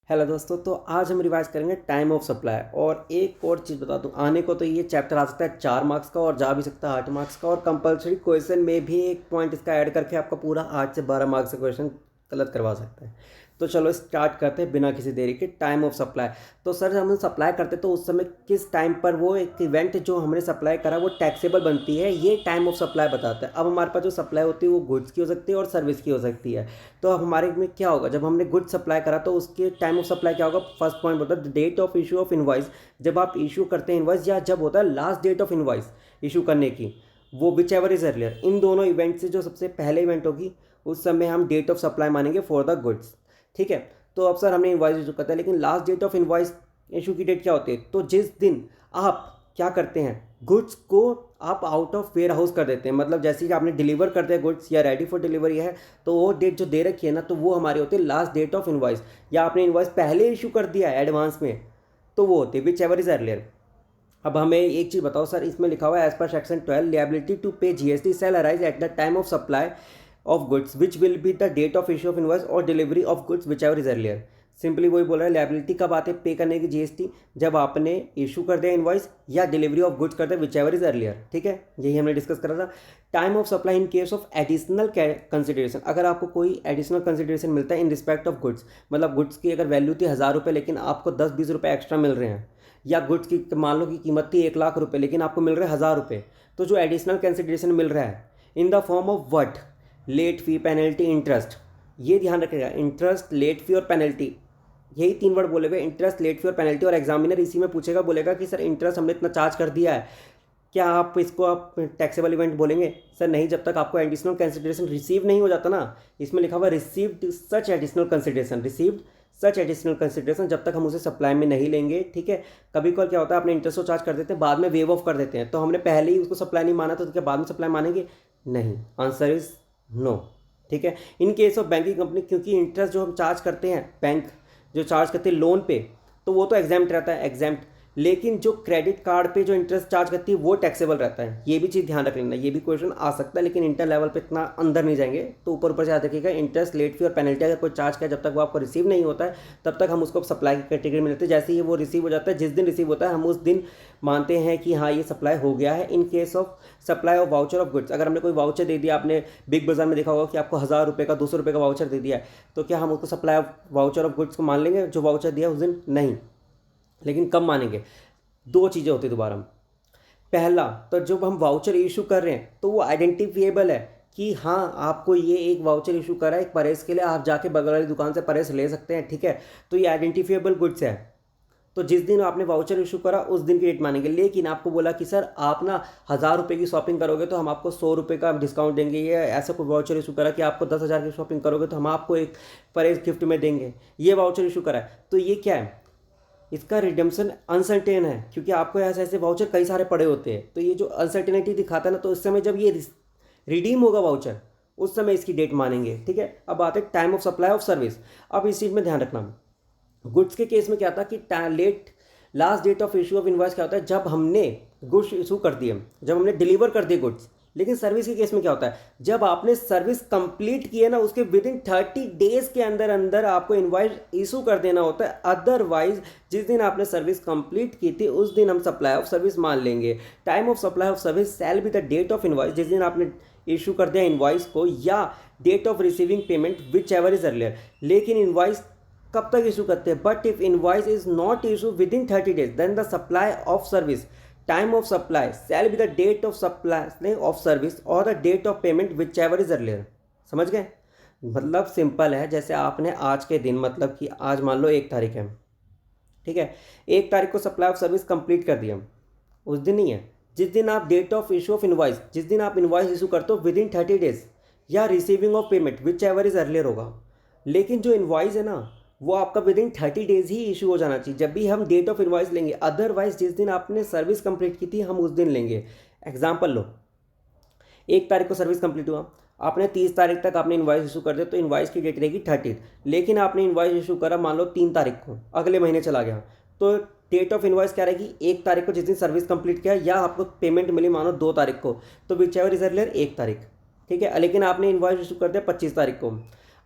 Hello दोस्तों, तो आज हम रिवाइज करेंगे टाइम ऑफ सप्लाई। और एक और चीज़ बता दूं, आने को तो ये चैप्टर आ सकता है 4 मार्क्स का और जा भी सकता है 8 मार्क्स का, और कंपलसरी क्वेश्चन में भी एक पॉइंट इसका ऐड करके आपका पूरा 8 से 12 मार्क्स का क्वेश्चन गलत करवा सकता है। तो चलो स्टार्ट करते हैं बिना किसी देरी के। Time of supply. तो सर हम सप्लाई करते तो उस समय किस टाइम पर वो एक इवेंट जो हमने सप्लाई करा वो टैक्सेबल बनती है, ये टाइम ऑफ सप्लाई बताता है। अब हमारे पास जो सप्लाई होती है वो गुड्स की हो सकती है और सर्विस की हो सकती है। तो अब हमारे में क्या होगा, जब हमने गुड सप्लाई करा तो उसके टाइम ऑफ सप्लाई क्या होगा। फर्स्ट पॉइंट बोलता है date of issue of invoice. जब आप इशू करते हैं इनवॉइस, या जब होता है last date of invoice issue करने की, वो विच एवर इज अर्लियर। इन दोनों इवेंट से जो सबसे पहले इवेंट होगी उस समय हम डेट ऑफ सप्लाई मानेंगे फॉर द गुड्स। ठीक है। तो अब सर हमने इनवॉइस इशू करता है, लेकिन last date of invoice issue की डेट क्या होती है। तो जिस दिन आप क्या करते हैं, गुड्स को आप आउट ऑफ वेयर हाउस कर देते हैं, मतलब जैसे कि आपने डिलीवर कर दिया गुड्स या रेडी फॉर डिलीवरी है, तो वो डेट जो दे रखी है ना, तो वो हमारी होती है लास्ट डेट ऑफ इनवॉइस। या आपने इनवॉइस पहले इशू कर दिया है एडवांस में, तो वो होती है विच एवर इज अर्लियर। अब हमें एक चीज़ बताओ सर, इसमें लिखा हुआ है as per section 12 liability to pay GST shall arise at the time of supply of goods which will be the date of issue of invoice और delivery of goods whichever is earlier. Simply वही बोल रहा है, liability कब आते हैं पे करने की जीएसटी, जब आपने इशू कर दिया इनवॉइस या डिलीवरी ऑफ गुड्स कर दिया विच एवर इज अर्लियर। ठीक है, यही हमने डिस्कस करा था। Time of supply in case of additional consideration. अगर आपको कोई एडिशनल कंसिडरेशन मिलता है इन रिस्पेक्ट ऑफ गुड्स, मतलब गुड्स की अगर वैल्यू थी 1000 रुपये लेकिन आपको 10-20 रुपये एक्स्ट्रा मिल रहे हैं, या गुड्स की मान लो की कीमत थी 1,00,000 रुपये लेकिन आपको मिल रहे हैं 1000 रुपये, तो जो एडिशनल कंसिडरेशन मिल रहा है in the form of what, late fee, penalty, interest. ये ध्यान रखिएगा, इंटरेस्ट, लेट फी और पेनल्टी, यही 3 वर्ड बोले हुए, इंटरेस्ट, लेट फी और पेनल्टी। और एग्जामिनर इसी में पूछेगा, बोलेगा कि सर इंटरेस्ट हमने इतना चार्ज कर दिया है, क्या आप इसको आप टैक्सेबल इवेंट बोलेंगे। सर नहीं, जब तक आपको एडिशनल कंसिडरेशन रिसीव नहीं हो जाता ना, इसमें लिखा हुआ रिसीव्ड सच एडिशनल कंसिडरेशन, रिसीव्ड सच एडिशनल कंसिडरेशन, जब तक हम उसे सप्लाई में नहीं लेंगे। ठीक है। कभी कभी क्या होता है, अपने इंटरेस्ट को चार्ज कर देते हैं, बाद में वेव ऑफ कर देते हैं, तो हमने पहले ही उसको सप्लाई नहीं माना, तो क्या बाद में सप्लाई मानेंगे? नहीं, आंसर इज नो। ठीक है। In case of banking company, क्योंकि इंटरेस्ट जो हम चार्ज करते हैं, बैंक जो चार्ज करते हैं लोन पे, तो वो तो एग्जाम्प्ट रहता है, एग्जाम्प्ट। लेकिन जो क्रेडिट कार्ड पे जो इंटरेस्ट चार्ज करती है वो टैक्सेबल रहता है। ये भी चीज़ ध्यान रख लेना, ये भी क्वेश्चन आ सकता है, लेकिन इंटर लेवल पे इतना अंदर नहीं जाएंगे, तो ऊपर ऊपर से याद रखिएगा। इंटरेस्ट, लेट फी और पेनल्टी अगर कोई चार्ज किया, जब तक वो आपको रिसीव नहीं होता है तब तक हम उसको सप्लाई की कैटेगरी में लेते हैं। जैसे ही वो रिसीव हो जाता है, जिस दिन रिसीव होता है हम उस दिन मानते हैं कि हाँ ये सप्लाई हो गया है। In case of supply of voucher of goods, अगर हमने कोई वाउचर दे दिया, आपने बिग बाजार में देखा होगा कि आपको 1000 रुपये का 200 रुपये का वाउचर दे दिया है, तो क्या हम उसको supply of voucher of goods को मान लेंगे जो वाउचर दिया उस दिन? नहीं। लेकिन कब मानेंगे? दो चीज़ें होती दोबारा। पहला, तो जब हम वाउचर इशू कर रहे हैं तो वो आइडेंटिफिएबल है कि हाँ आपको ये एक वाउचर इशू करा है एक परेस के लिए, आप जाके बगल वाली दुकान से परेस ले सकते हैं। ठीक है, तो ये आइडेंटिफिएबल गुड्स है। तो जिस दिन आपने वाउचर इशू करा उस दिन की डेट मानेंगे। लेकिन आपको बोला कि सर आप ना 1000 रुपये की शॉपिंग करोगे तो हम आपको 100 रुपये का डिस्काउंट देंगे, या ऐसा कोई वाउचर इशू करा कि आपको 10,000 की शॉपिंग करोगे तो हम आपको एक परेस गिफ्ट में देंगे, ये वाउचर इशू करा है। तो ये क्या है, इसका रिडेम्पशन अनसर्टेन है, क्योंकि आपको ऐसे ऐसे वाउचर कई सारे पड़े होते हैं। तो ये जो अनसर्टेनिटी दिखाता है ना, तो उस समय जब ये रिडीम होगा वाउचर, उस समय इसकी डेट मानेंगे। ठीक है। अब आते हैं time of supply of service. अब इस चीज़ में ध्यान रखना, गुड्स के केस में क्या था कि late last date of issue of invoice क्या होता है, जब हमने गुड्स इशू कर दिए, जब हमने डिलीवर कर दिए गुड्स। लेकिन सर्विस के केस में क्या होता है, जब आपने सर्विस कंप्लीट की है ना, उसके विद इन 30 डेज के अंदर अंदर आपको इनवॉइस इशू कर देना होता है। अदरवाइज जिस दिन आपने सर्विस कंप्लीट की थी उस दिन हम सप्लाई ऑफ सर्विस मान लेंगे। Time of supply of service shall be the date of invoice, जिस दिन आपने इशू कर दिया इनवॉइस को, या date of receiving payment whichever is earlier. लेकिन इनवॉइस कब तक इशू करते हैं, but if invoice is not issue within 30 days then the supply of service, time of supply shall be the date of supply of service और the date of payment whichever is earlier. समझ गए? मतलब simple है, जैसे आपने आज के दिन, मतलब कि आज मान लो 1 तारीख है, ठीक है, 1 तारीख को सप्लाई ऑफ सर्विस कंप्लीट कर दिया, उस दिन नहीं है, जिस दिन आप date of issue of invoice, जिस दिन आप इनवॉइस इशू करते हो विद इन 30 डेज, या receiving of payment whichever is earlier होगा। लेकिन जो इनवॉइस है ना, वो आपका विद इन 30 डेज ही इशू हो जाना चाहिए, जब भी हम डेट ऑफ इनवॉइस लेंगे। अदरवाइज जिस दिन आपने सर्विस कंप्लीट की थी हम उस दिन लेंगे। एग्जाम्पल लो, 1 तारीख को सर्विस कंप्लीट हुआ, आपने 30 तारीख तक आपने इनवॉइस इशू कर दिया, तो इनवॉइस की डेट रहेगी 30। लेकिन आपने इनवॉइस इशू करा मान लो 3 तारीख को, अगले महीने चला गया, तो डेट ऑफ इनवॉइस क्या रहेगी, 1 तारीख को जिस दिन सर्विस कंप्लीट किया, या आपको पेमेंट मिली मानो 2 तारीख को, तो विच एवर इज अर्लियर 1 तारीख। ठीक है। लेकिन आपने इनवॉइस इशू कर दिया 25 तारीख को,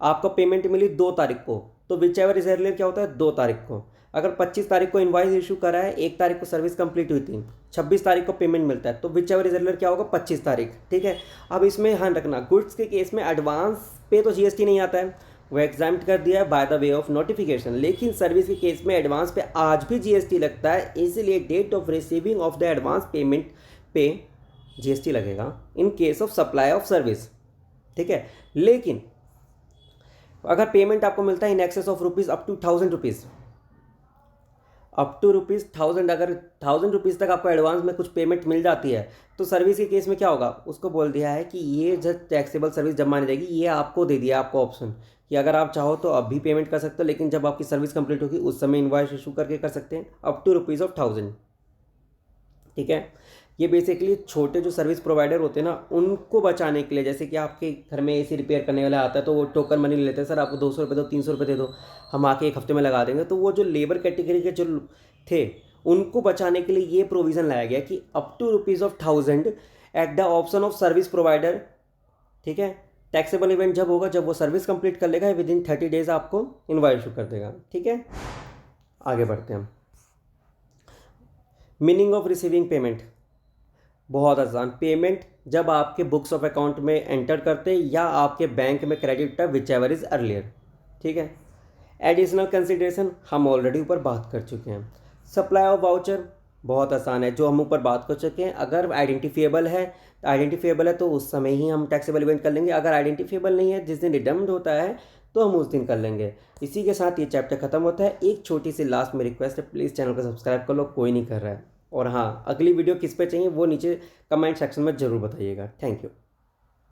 आपको पेमेंट मिली 2 तारीख को, तो विच एवर इज अर्लियर क्या होता है 2 तारीख को। अगर 25 तारीख को इनवॉइस इशू करा है, 1 तारीख को सर्विस कंप्लीट हुई थी, 26 तारीख को पेमेंट मिलता है, तो विच एवर इज अर्लियर क्या होगा 25 तारीख। ठीक है, अब इसमें ध्यान रखना गुड्स के केस में एडवांस पे तो जीएसटी नहीं आता है, वो एग्जाम्प्ट कर दिया है by the way of notification, लेकिन सर्विस के केस में एडवांस पे आज भी जीएसटी लगता है, इसलिए date of receiving of the advance payment पे जीएसटी लगेगा in case of supply of service. ठीक है, लेकिन अगर पेमेंट आपको मिलता है in excess of rupees up to 1000 rupees, up to rupees 1000, अगर 1000 रुपीज़ तक आपको एडवांस में कुछ पेमेंट मिल जाती है, तो सर्विस के केस में क्या होगा, उसको बोल दिया है कि ये जब टैक्सेबल सर्विस जब मानी जाएगी, ये आपको दे दिया आपको ऑप्शन कि अगर आप चाहो तो अब भी पेमेंट कर सकते हो, लेकिन जब आपकी सर्विस कंप्लीट होगी उस समय इनवॉइस इशू करके कर सकते हैं अप टू रुपीज़ ऑफ 1000। ठीक है, ये बेसिकली छोटे जो सर्विस प्रोवाइडर होते हैं ना, उनको बचाने के लिए, जैसे कि आपके घर में एसी रिपेयर करने वाला आता है तो वो टोकन मनी लेते हैं, सर आपको 200 रुपये दो, 300 रुपये दे दो, हम आके 1 हफ्ते में लगा देंगे। तो वो जो लेबर कैटेगरी के जो थे उनको बचाने के लिए ये प्रोविज़न लाया गया कि up to rupees of 1000 at the option of service provider. ठीक है, टैक्सेबल इवेंट जब होगा जब वो सर्विस कंप्लीट कर लेगा, विद इन 30 डेज आपको इनवॉइस इशू कर देगा। ठीक है, आगे बढ़ते हैं। मीनिंग ऑफ रिसीविंग पेमेंट बहुत आसान, पेमेंट जब आपके बुक्स ऑफ अकाउंट में एंटर करते या आपके बैंक में क्रेडिट होता है विच एवर इज़ अर्लियर। ठीक है, एडिशनल कंसिडरेशन हम ऑलरेडी ऊपर बात कर चुके हैं। सप्लाई ऑफ वाउचर बहुत आसान है, जो हम ऊपर बात कर चुके हैं। अगर आइडेंटिफिएबल है तो उस समय ही हम टैक्सेबल इवेंट कर लेंगे, अगर आइडेंटिफिएबल नहीं है, जिस दिन रिडम्ड होता है तो हम उस दिन कर लेंगे। इसी के साथ ये चैप्टर खत्म होता है। एक छोटी सी लास्ट में रिक्वेस्ट है, प्लीज़ चैनल को सब्सक्राइब कर लो, कोई नहीं कर रहा है। और हाँ, अगली वीडियो किस पे चाहिए वो नीचे कमेंट सेक्शन में ज़रूर बताइएगा। Thank you.